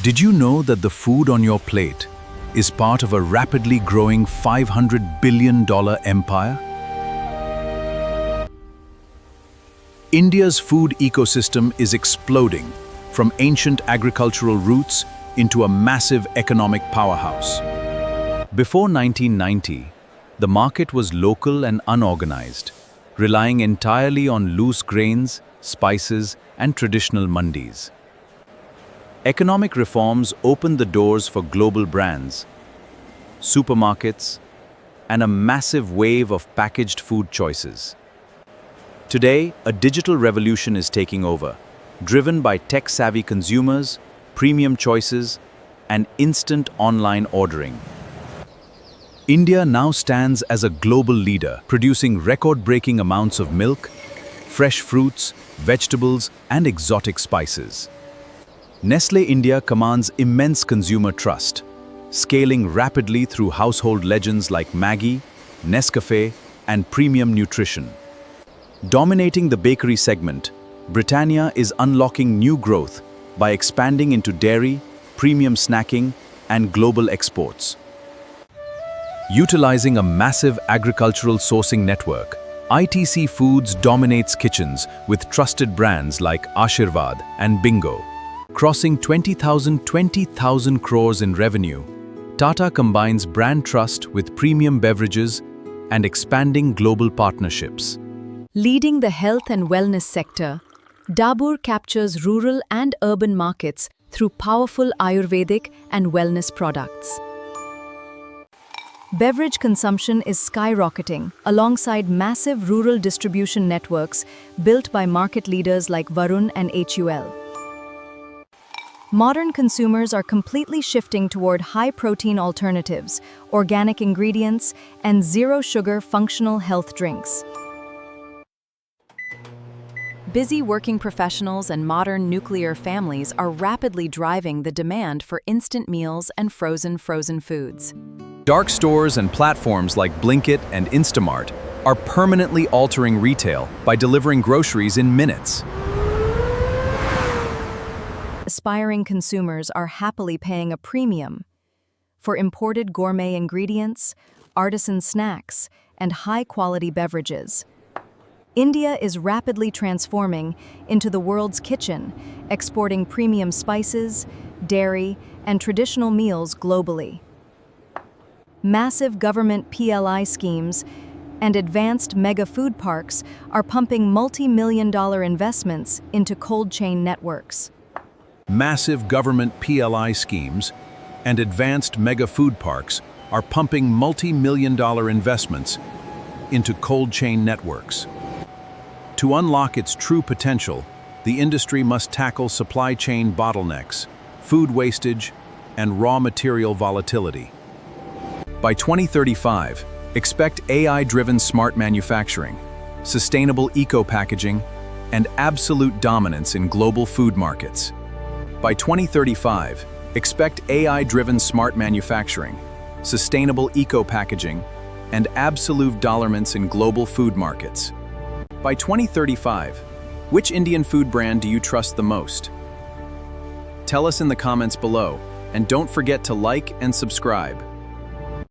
Did you know that the food on your plate is part of a rapidly growing $500 billion empire? India's food ecosystem is exploding from ancient agricultural roots into a massive economic powerhouse. Before 1990, the market was local and unorganized, relying entirely on loose grains, spices, and traditional mandis. Economic reforms opened the doors for global brands, supermarkets, and a massive wave of packaged food choices. Today, a digital revolution is taking over, driven by tech-savvy consumers, premium choices, and instant online ordering. India now stands as a global leader, producing record-breaking amounts of milk, fresh fruits, vegetables, and exotic spices. Nestlé India commands immense consumer trust, scaling rapidly through household legends like Maggi, Nescafé, and premium nutrition. Dominating the bakery segment, Britannia is unlocking new growth by expanding into dairy, premium snacking, and global exports. Utilizing a massive agricultural sourcing network, ITC Foods dominates kitchens with trusted brands like Ashirvad and Bingo. Crossing 20,000 crores in revenue, Tata combines brand trust with premium beverages and expanding global partnerships. Leading the health and wellness sector, Dabur captures rural and urban markets through powerful Ayurvedic and wellness products. Beverage consumption is skyrocketing alongside massive rural distribution networks built by market leaders like Varun and HUL. Modern consumers are completely shifting toward high-protein alternatives, organic ingredients, and zero-sugar functional health drinks. Busy working professionals and modern nuclear families are rapidly driving the demand for instant meals and frozen foods. Dark stores and platforms like Blinkit and Instamart are permanently altering retail by delivering groceries in minutes. Aspiring consumers are happily paying a premium for imported gourmet ingredients, artisan snacks, and high-quality beverages. India is rapidly transforming into the world's kitchen, exporting premium spices, dairy, and traditional meals globally. Massive government PLI schemes and advanced mega food parks are pumping multi-million-dollar investments into cold chain networks. Massive government PLI schemes and advanced mega food parks are pumping multi-million-dollar investments into cold chain networks. To unlock its true potential, the industry must tackle supply chain bottlenecks, food wastage, and raw material volatility. By 2035, expect AI-driven smart manufacturing, sustainable eco-packaging, and absolute dominance in global food markets. By 2035, expect AI-driven smart manufacturing, sustainable eco-packaging, and absolute dominance in global food markets. By 2035, which Indian food brand do you trust the most? Tell us in the comments below, and don't forget to like and subscribe.